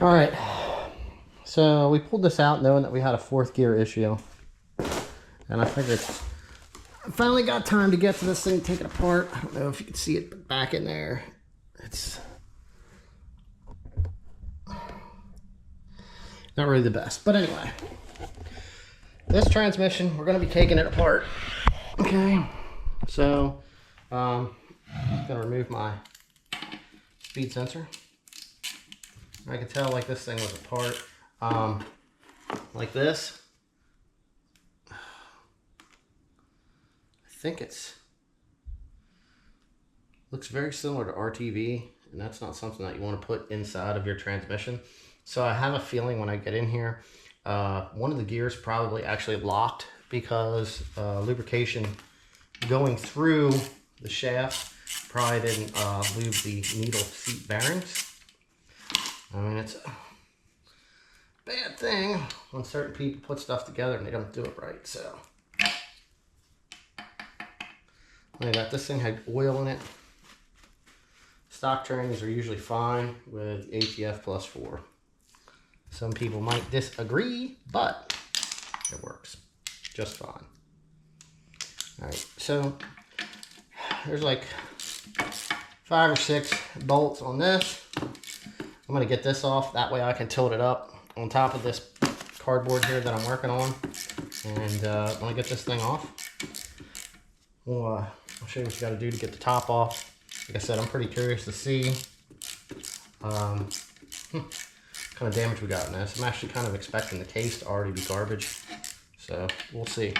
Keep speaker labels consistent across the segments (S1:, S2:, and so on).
S1: All right, so we pulled this out knowing that we had a fourth gear issue, and I figured I finally got time to get to this thing, take it apart. I don't know if you can see it back in there. It's not really the best, but anyway, this transmission, we're going to be taking it apart. Okay, so I'm going to remove my speed sensor. I could tell like this thing was apart, like this. I think looks very similar to RTV, and that's not something that you want to put inside of your transmission. So I have a feeling when I get in here, one of the gears probably actually locked because lubrication going through the shaft probably didn't lube the needle seat bearings. I mean, it's a bad thing when certain people put stuff together and they don't do it right, so. Look at that, this thing had oil in it. Stock trains are usually fine with ATF plus 4. Some people might disagree, but it works just fine. All right, so there's like 5 or 6 bolts on this. I'm going to get this off, that way I can tilt it up on top of this cardboard here that I'm working on. And when I get this thing off, I'll show you what you got to do to get the top off. Like I said, I'm pretty curious to see what kind of damage we got in this. I'm actually kind of expecting the case to already be garbage, so we'll see.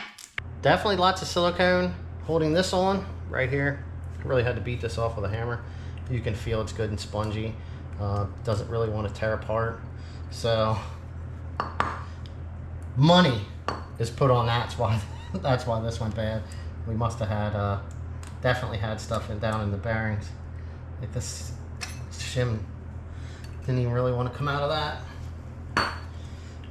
S1: Definitely lots of silicone holding this on right here. I really had to beat this off with a hammer. You can feel it's good and spongy. Doesn't really want to tear apart, so money is put on that. That's why this went bad. We must have had definitely had stuff down in the bearings. Like this shim didn't even really want to come out of that.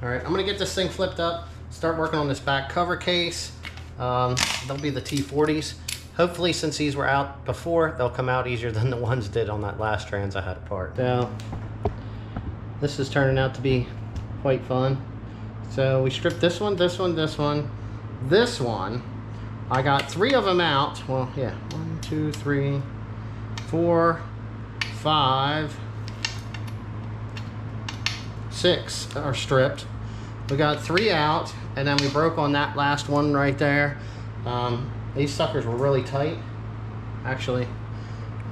S1: All right, I'm gonna get this thing flipped up, start working on this back cover case. They'll be the T40s. Hopefully, since these were out before, they'll come out easier than the ones did on that last trans I had apart. So, this is turning out to be quite fun. So we stripped this one, this one, this one, this one. I got 3 of them out. Well, yeah, 1, 2, 3, 4, 5, 6 are stripped. We got 3 out, and then we broke on that last one right there. These suckers were really tight. Actually,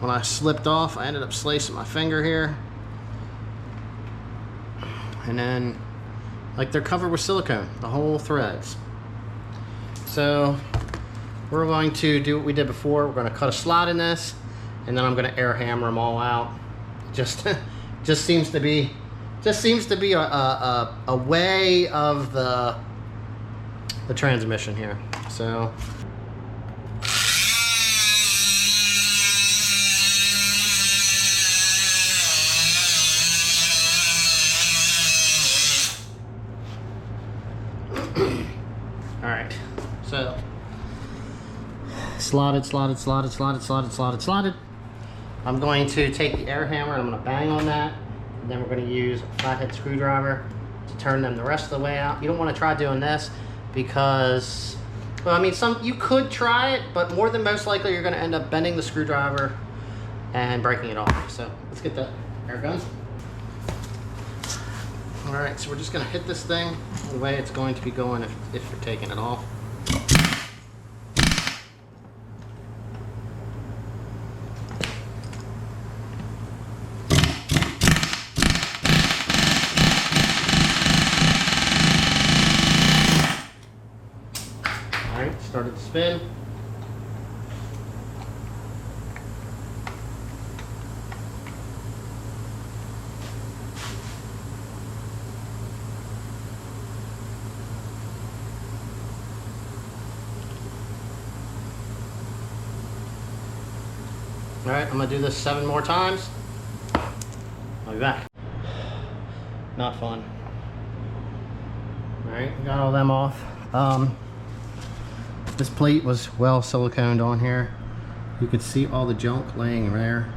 S1: when I slipped off, I ended up slicing my finger here. And then, like, they're covered with silicone, the whole threads. So, we're going to do what we did before. We're going to cut a slot in this, and then I'm going to air hammer them all out. Just seems to be a way of the transmission here. So. All right, so slotted. I'm going to take the air hammer and I'm going to bang on that, and then we're going to use a flathead screwdriver to turn them the rest of the way out. You don't want to try doing this because, well, I mean, you could try it, but more than most likely you're going to end up bending the screwdriver and breaking it off. So let's get the air gun. All right, so we're just going to hit this thing the way it's going to be going if you're taking it off. All right, started to spin. All right, I'm gonna do this 7 more times. I'll be back. Not fun. All right, got all them off. This plate was well siliconed on here. You could see all the junk laying there.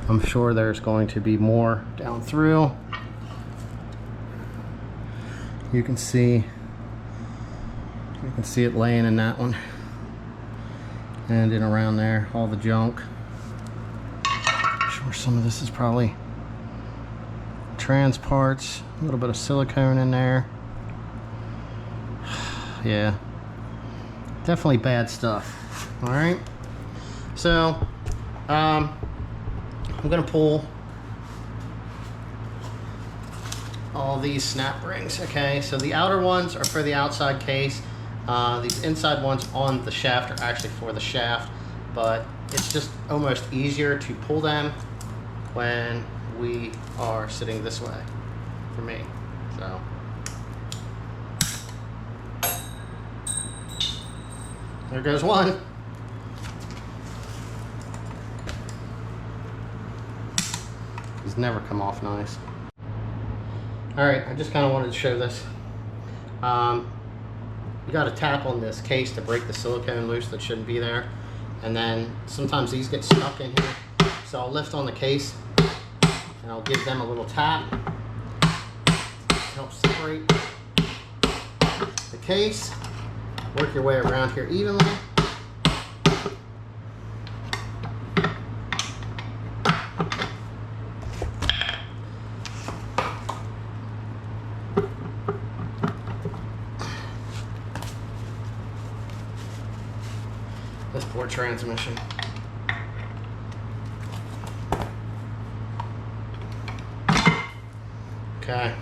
S1: I'm sure there's going to be more down through. You can see it laying in that one and in around there, all the junk. I'm sure some of this is probably trans parts, a little bit of silicone in there. Yeah, definitely bad stuff. All right, so I'm gonna pull all these snap rings. Okay, so the outer ones are for the outside case. These inside ones on the shaft are actually for the shaft, but it's just almost easier to pull them when we are sitting this way for me. So there goes one. These never come off nice. All right, I just kind of wanted to show this. You got to tap on this case to break the silicone loose that shouldn't be there. And then sometimes these get stuck in here. So I'll lift on the case and I'll give them a little tap to help separate the case. Work your way around here evenly. This poor transmission. Okay,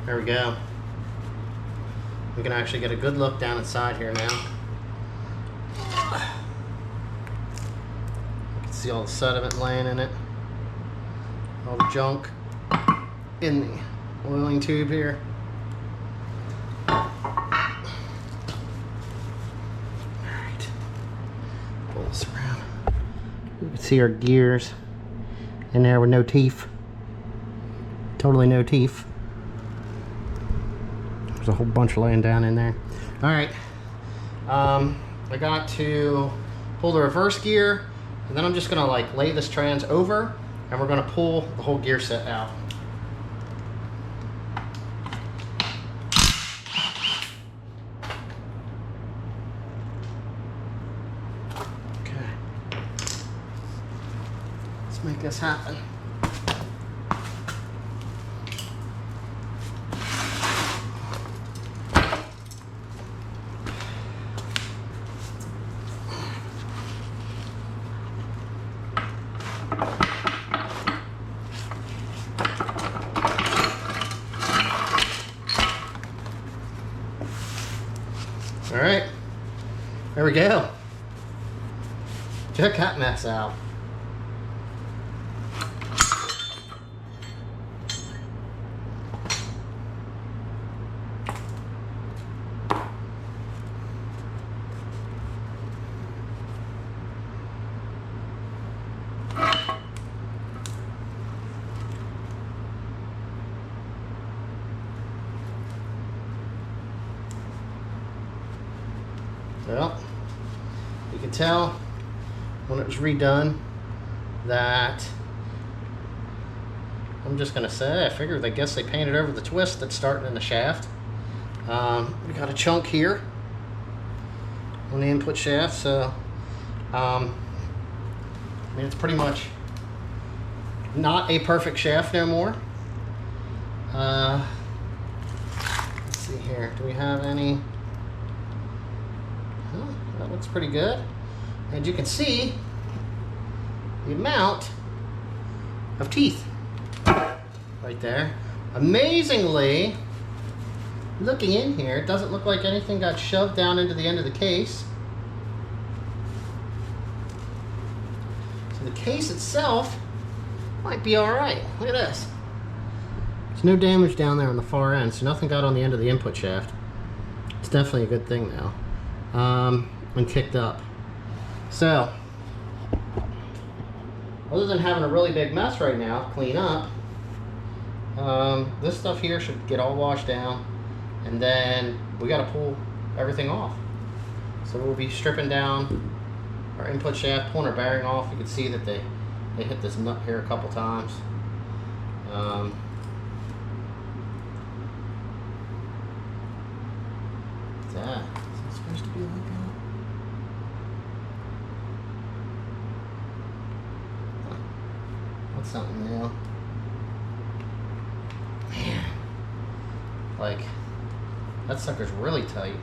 S1: there we go. We can actually get a good look down inside here now. You can see all the sediment laying in it, all the junk in the oiling tube here. Around. You can see our gears in there with no teeth. Totally no teeth. There's a whole bunch laying down in there. All right. I got to pull the reverse gear, and then I'm just gonna like lay this trans over, and we're gonna pull the whole gear set out. Make this happen. All right, there we go. Check that mess out. Well, you can tell when it was redone that I'm just gonna say, I figured, I guess they painted over the twist that's starting in the shaft. We got a chunk here on the input shaft, so I mean, it's pretty much not a perfect shaft no more. Let's see here, do we have any? That looks pretty good. And you can see the amount of teeth right there. Amazingly, looking in here, it doesn't look like anything got shoved down into the end of the case. So the case itself might be all right. Look at this. There's no damage down there on the far end, so nothing got on the end of the input shaft. It's definitely a good thing now. And kicked up. So, other than having a really big mess right now, clean up, this stuff here should get all washed down, and then we got to pull everything off. So we'll be stripping down our input shaft, pulling our bearing off. You can see that they hit this nut here a couple times. that? Is it supposed to be like that? Huh. That's something new. Man. Like, that sucker's really tight.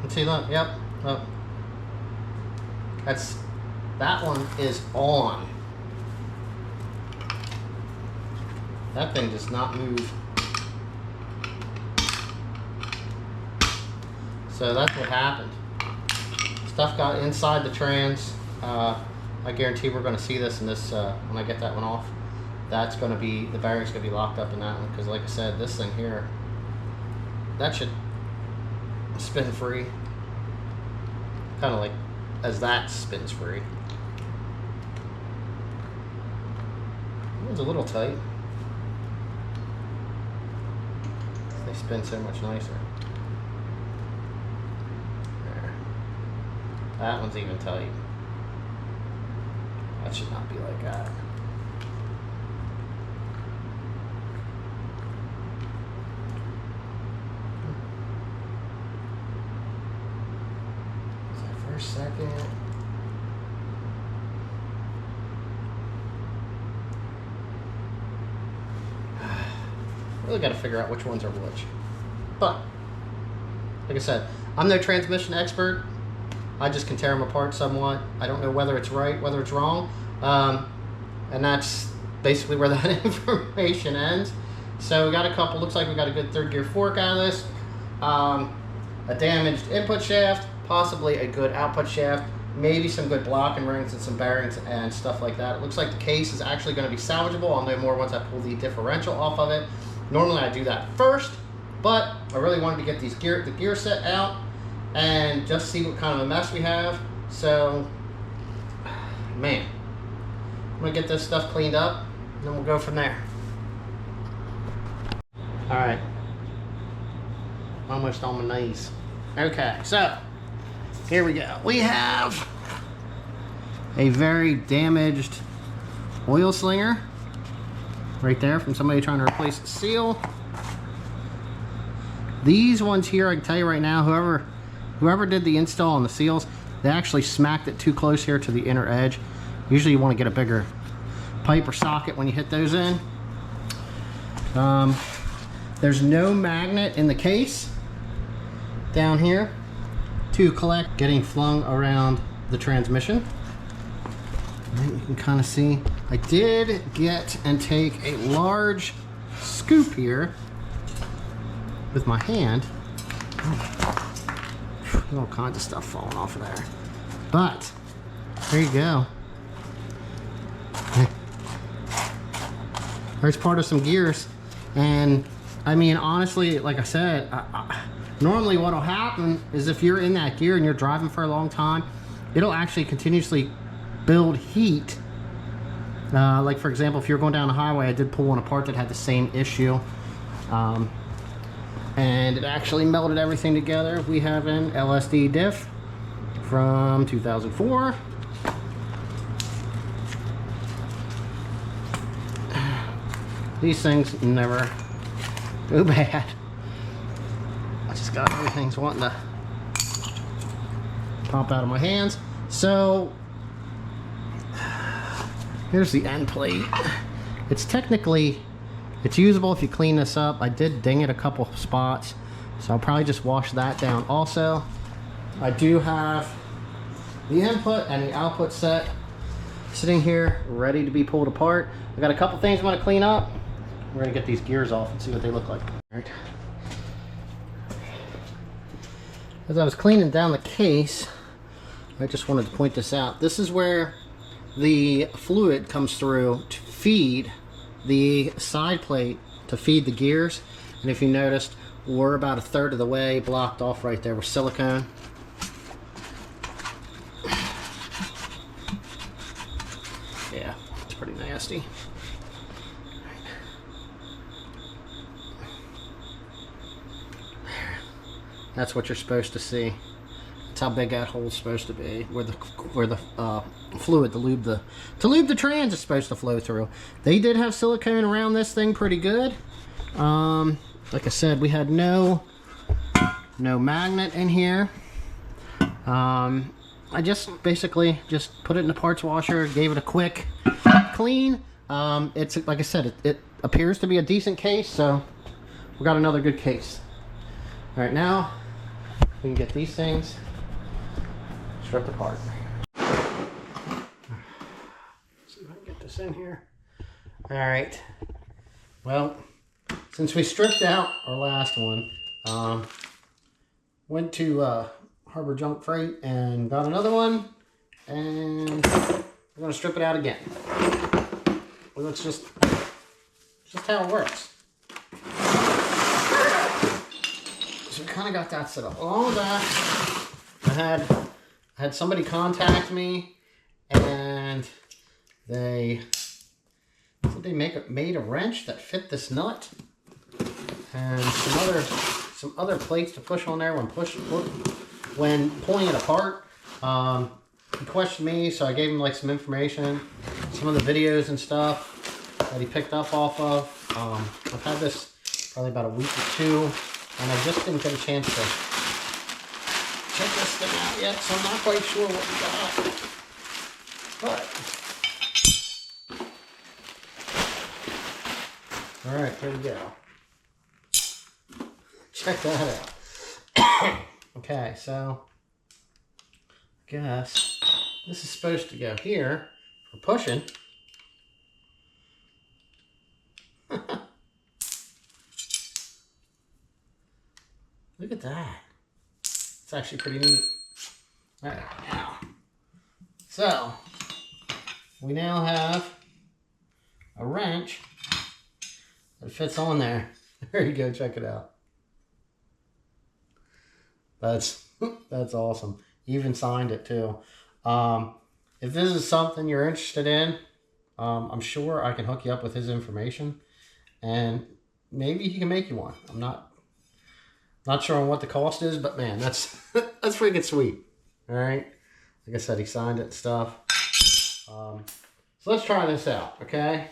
S1: Let's see, look, yep, look. That one is on. That thing does not move. So that's what happened. Stuff got inside the trans. I guarantee we're going to see this in this, when I get that one off. That's going to be, the bearing's going to be locked up in that one, because like I said, this thing here, that should spin free. Kind of like as that spins free. It's a little tight. They spin so much nicer. There. That one's even tight. That should not be like that. Is that for a second? Really got to figure out which ones are which. But, like I said, I'm no transmission expert. I just can tear them apart somewhat. I don't know whether it's right, whether it's wrong. And that's basically where that information ends. So we got a couple, looks like we got a good third gear fork out of this. A damaged input shaft, possibly a good output shaft, maybe some good blocking rings and some bearings and stuff like that. It looks like the case is actually going to be salvageable. I'll know more once I pull the differential off of it. Normally I do that first, but I really wanted to get the gear set out and just see what kind of a mess we have. So, man, I'm gonna get this stuff cleaned up and then we'll go from there. All right, almost on my knees. Okay, so here we go. We have a very damaged oil slinger right there from somebody trying to replace a seal. These ones here, I can tell you right now, whoever did the install on the seals, they actually smacked it too close here to the inner edge. Usually you want to get a bigger pipe or socket when you hit those in. There's no magnet in the case down here to collect getting flung around the transmission. You can kind of see I did get and take a large scoop here with my hand. All kinds of stuff falling off of there, but there you go. There's part of some gears, and I mean, honestly, like I said, normally what'll happen is if you're in that gear and you're driving for a long time, it'll actually continuously build heat. Like for example, if you're going down the highway, I did pull one apart that had the same issue, and it actually melted everything together. We have an LSD diff from 2004. These things never go bad. I just got everything's wanting to pop out of my hands. So here's the end plate. It's technically, it's usable if you clean this up. I did ding it a couple spots, so I'll probably just wash that down. Also, I do have the input and the output set sitting here ready to be pulled apart. I got a couple things I want to clean up. We're gonna get these gears off and see what they look like. All right. As I was cleaning down the case, I just wanted to point this out. This is where the fluid comes through to feed the side plate, to feed the gears. And if you noticed, we're about a third of the way blocked off right there with silicone. Yeah, it's pretty nasty. That's what you're supposed to see. That's how big that hole's supposed to be, where the fluid, to lube the trans is supposed to flow through. They did have silicone around this thing pretty good. Like I said, we had no no magnet in here. I just basically just put it in the parts washer, gave it a quick clean. It's like I said, it appears to be a decent case, so we got another good case. All right, now we can get these things stripped apart. See if I can get this in here. All right. Well, since we stripped out our last one, went to Harbor Junk Freight and got another one, and we're gonna strip it out again. Well, it's just how it works. So we kind of got that set up. Along with that, I had somebody contact me, and they said they made a wrench that fit this nut, and some other plates to push on there when pulling it apart. He questioned me, so I gave him like some information, some of the videos and stuff that he picked up off of. I've had this probably about a week or two, and I just didn't get a chance to check this thing out yet, so I'm not quite sure what we got. But all right, here we go. Check that out. Okay, so I guess this is supposed to go here for pushing. Look at that. It's actually pretty neat. All right, now. So, we now have a wrench that fits on there. There you go, check it out. That's awesome. He even signed it too. If this is something you're interested in, I'm sure I can hook you up with his information, and maybe he can make you one. I'm not sure on what the cost is, but man, that's freaking sweet. All right, like I said, he signed it and stuff. So let's try this out, okay?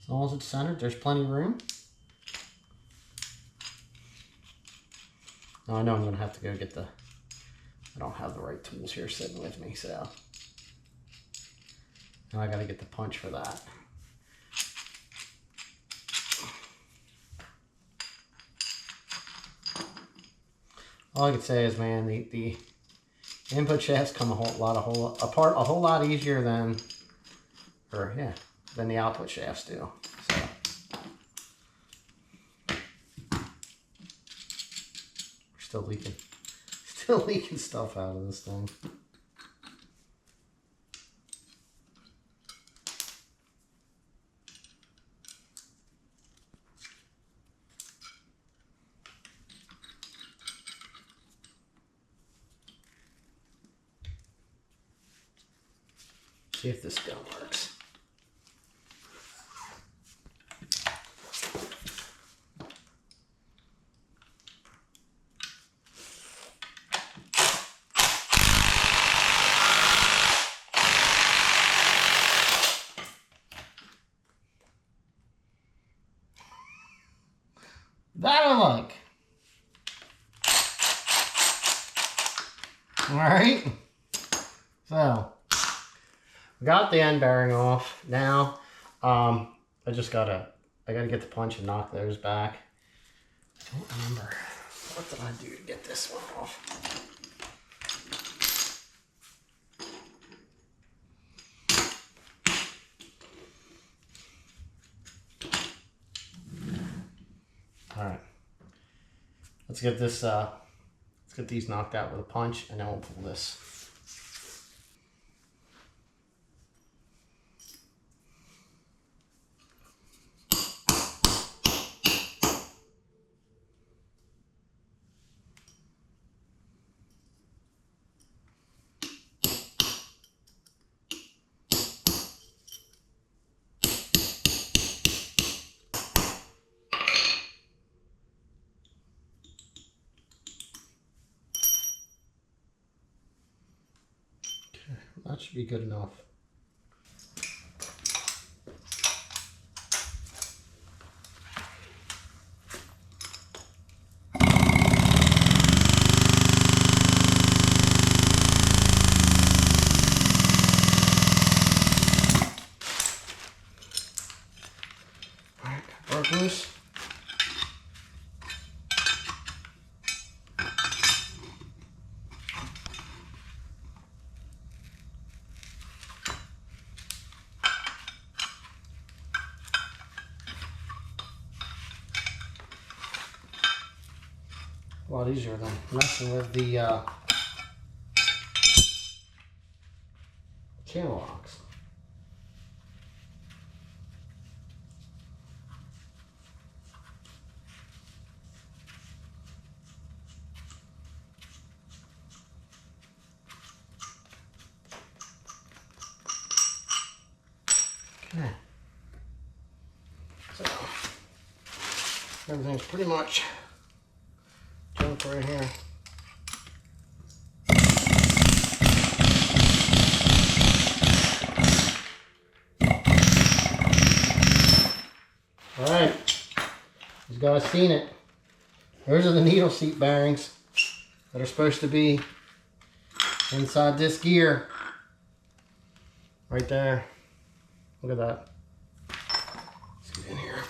S1: As long as it's centered, there's plenty of room. Now I know I'm gonna have to go get I don't have the right tools here sitting with me, so now I gotta get the punch for that. All I could say is, man, the input shafts come a whole lot easier than the output shafts do. So we're still leaking stuff out of this thing. See if this gun works. That I like. All right. So, got the end bearing off. Now, I gotta get the punch and knock those back. I don't remember, what did I do to get this one off? All right, let's get these knocked out with a punch, and then we'll pull this. That should be good enough. a lot easier than messing with the channel locks. Okay. So everything's pretty much junk right here. Alright, you guys seen it. Those are the needle seat bearings that are supposed to be inside this gear. Right there. Look at that. Let's get in here.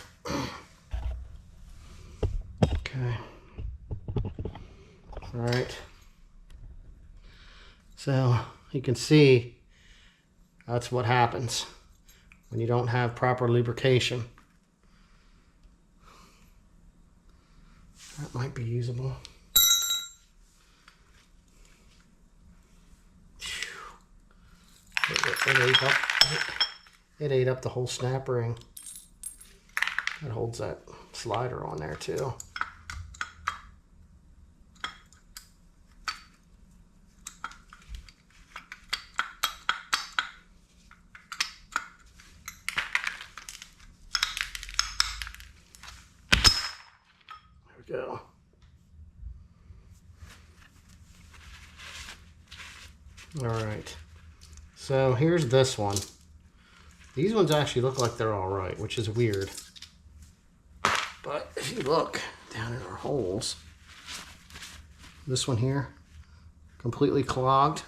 S1: Okay. Alright. So you can see that's what happens when you don't have proper lubrication. That might be usable. It ate up the whole snap ring. It holds that slider on there too. Go. All right, so here's this one. These ones actually look like they're all right, which is weird. But if you look down in our holes, this one here, completely clogged.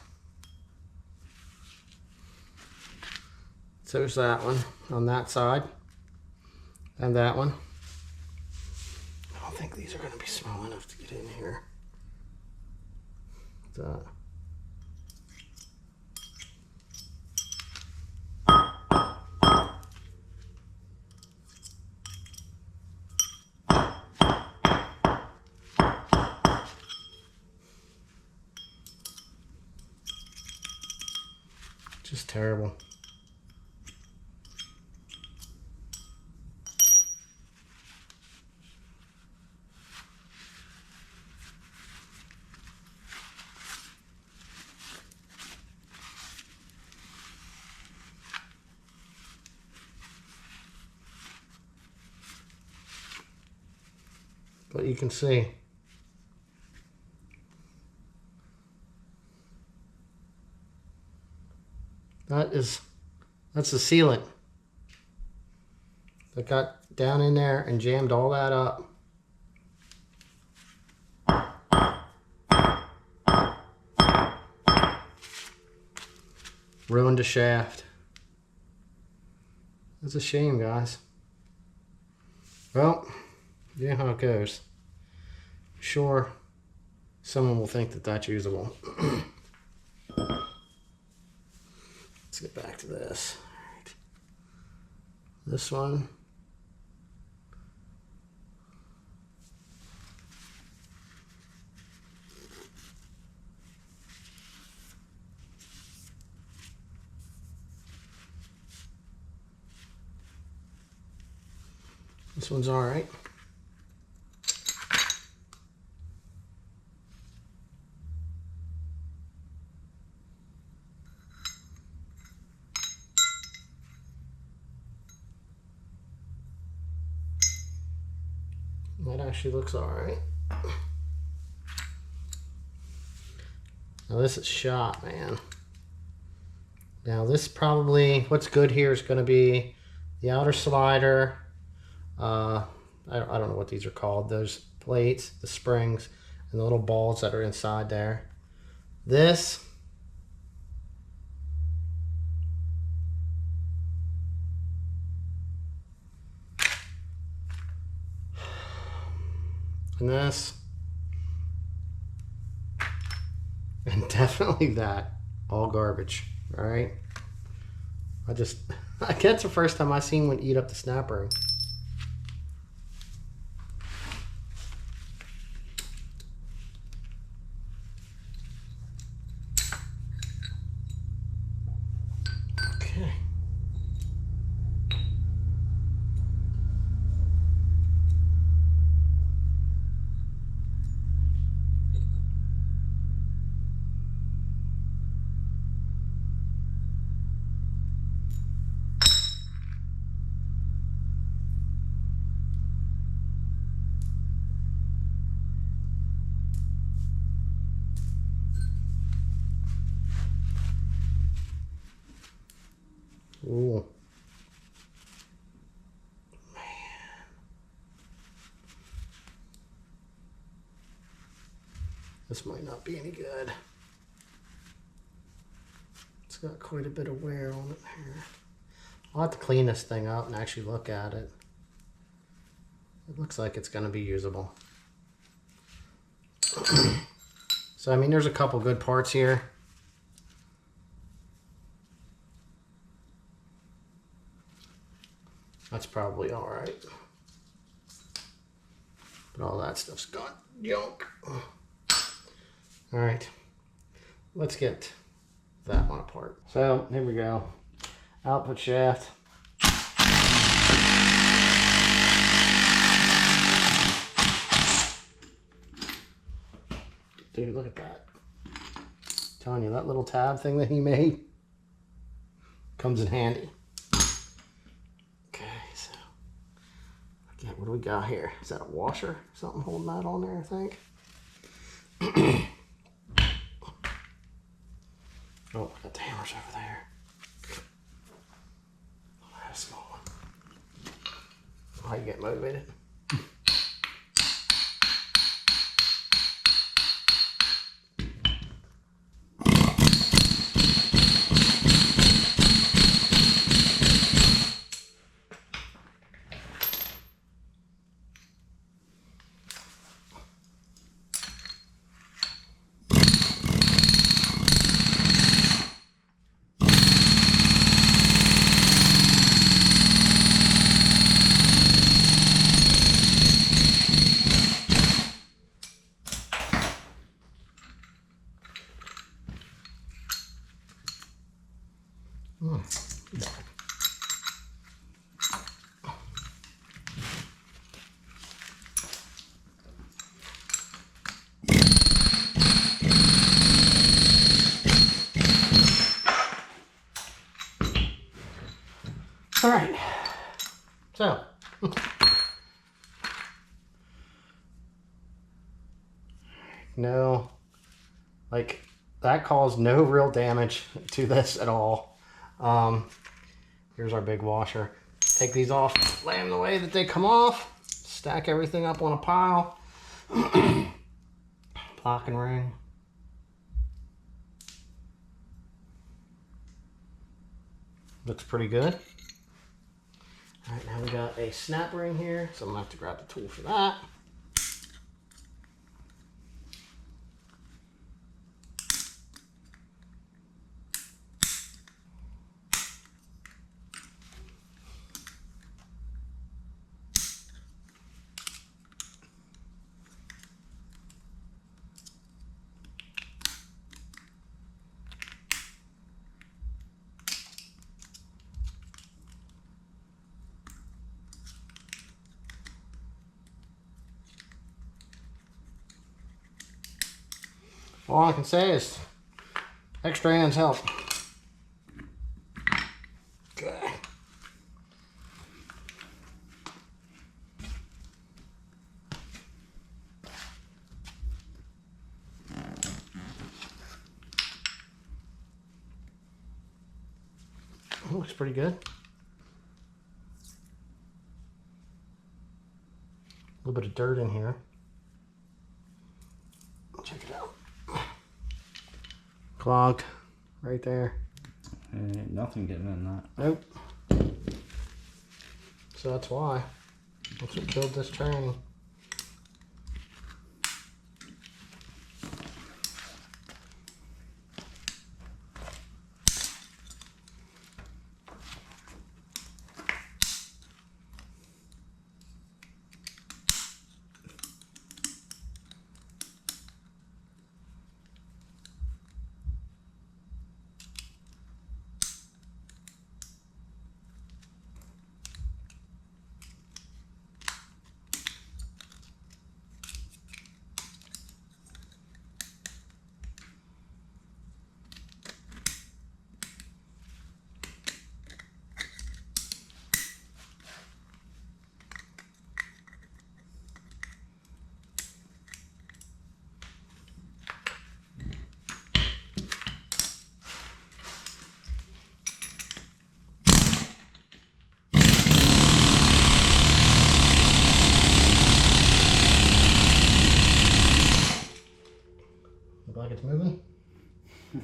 S1: So there's that one on that side, and that one. I think these are going to be small enough to get in here. That. Just terrible. But you can see that's the sealant that got down in there and jammed all that up. Ruined the shaft. That's a shame, guys. Well, you know how it goes. Sure, someone will think that that's usable. Let's get back to this. Right. This one. This one's all right. That actually looks all right. Now this is shot, man. Now this probably, what's good here is going to be the outer slider. I don't know what these are called. Those plates, the springs, and the little balls that are inside there. This. And this. And definitely that. All garbage. Alright? I guess the first time I seen one eat up the snap ring. Ooh. Man. This might not be any good. It's got quite a bit of wear on it here. I'll have to clean this thing up and actually look at it. It looks like it's going to be usable. So, I mean, there's a couple good parts here. That's probably all right. But all that stuff's gone junk. All right, let's get that one apart. So, here we go. Output shaft. Dude, look at that. I'm telling you, that little tab thing that he made comes in handy. Okay, so again, what do we got here? Is that a washer? Something holding that on there, I think. Oh, I got the hammers over there. Oh, that's a small one. How you get motivated? All right, so no, like that caused no real damage to this at all. Here's our big washer. Take these off, lay them the way that they come off, stack everything up on a pile. Block and ring. Looks pretty good. All right, now we got a snap ring here, so I'm gonna have to grab the tool for that. All I can say is extra hands help. Okay. Looks pretty good. A little bit of dirt in here. Check it out. Clogged right there.
S2: Ain't nothing getting in that.
S1: Nope. So that's why. That's what killed this train. To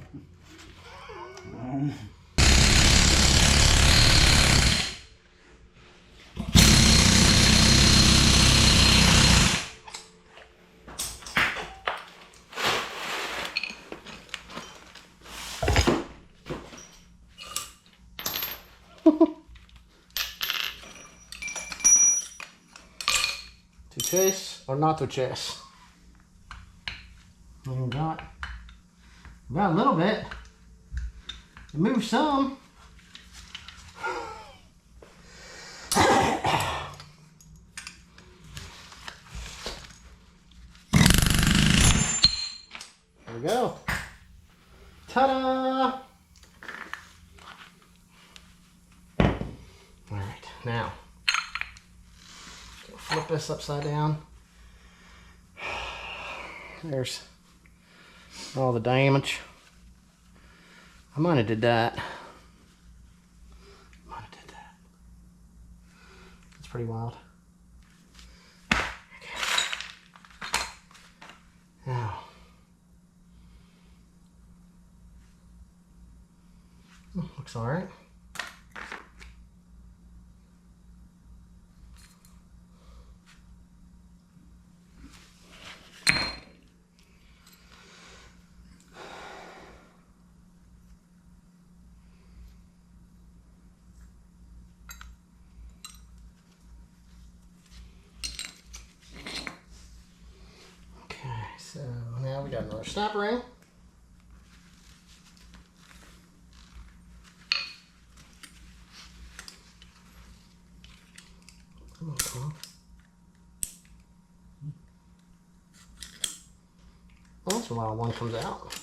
S1: chase or not to chase? Got a little bit. It moved some. There we go. Ta-da! All right, now flip this upside down. There's all the damage. I might have did that. It's pretty wild. Okay. Now, looks all right. So now we got another snap ring. Come on, come on. Once in a while one comes out.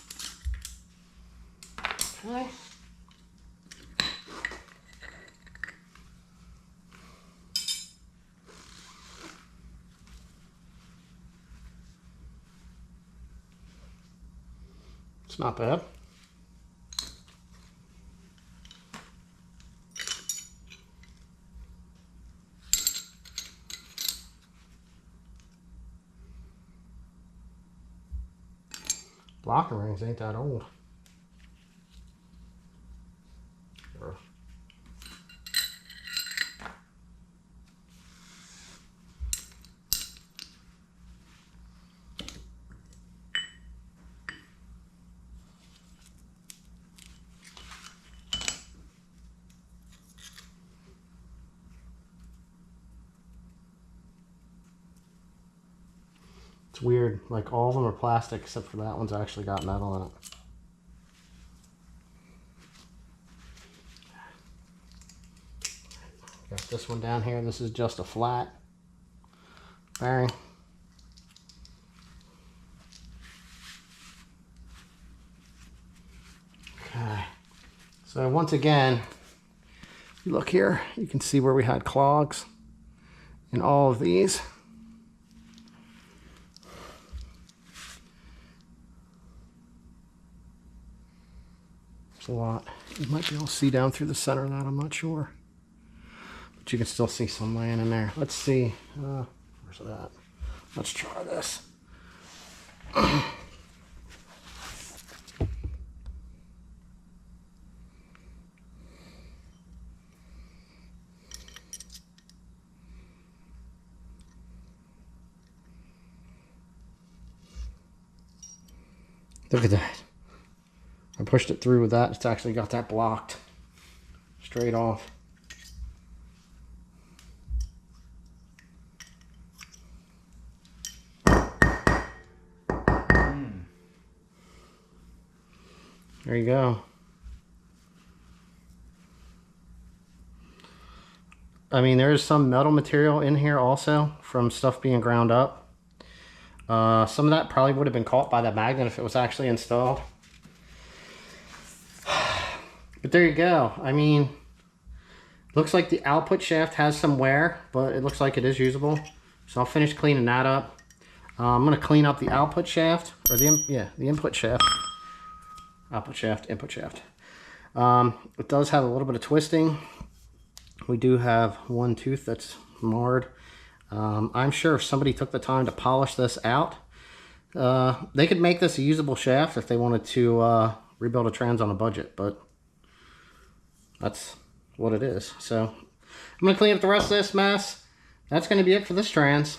S1: Okay. It's not bad. Locking rings ain't that old. It's weird, like all of them are plastic except for that one's actually got metal in it. Got this one down here, this is just a flat bearing. Okay, so once again, you look here, you can see where we had clogs in all of these. A lot. You might be able to see down through the center of that, I'm not sure. But you can still see some laying in there. Let's see. Where's that? Let's try this. Look at that. I pushed it through with that. It's actually got that blocked straight off. There you go. I mean, there's some metal material in here also from stuff being ground up. Some of that probably would have been caught by the magnet if it was actually installed. But there you go. I mean, looks like the output shaft has some wear, but it looks like it is usable. So I'll finish cleaning that up. I'm going to clean up the output shaft, or the input shaft. Output shaft, input shaft. It does have a little bit of twisting. We do have one tooth that's marred. I'm sure if somebody took the time to polish this out, they could make this a usable shaft if they wanted to rebuild a trans on a budget, but that's what it is. So I'm going to clean up the rest of this mess. That's going to be it for this trans.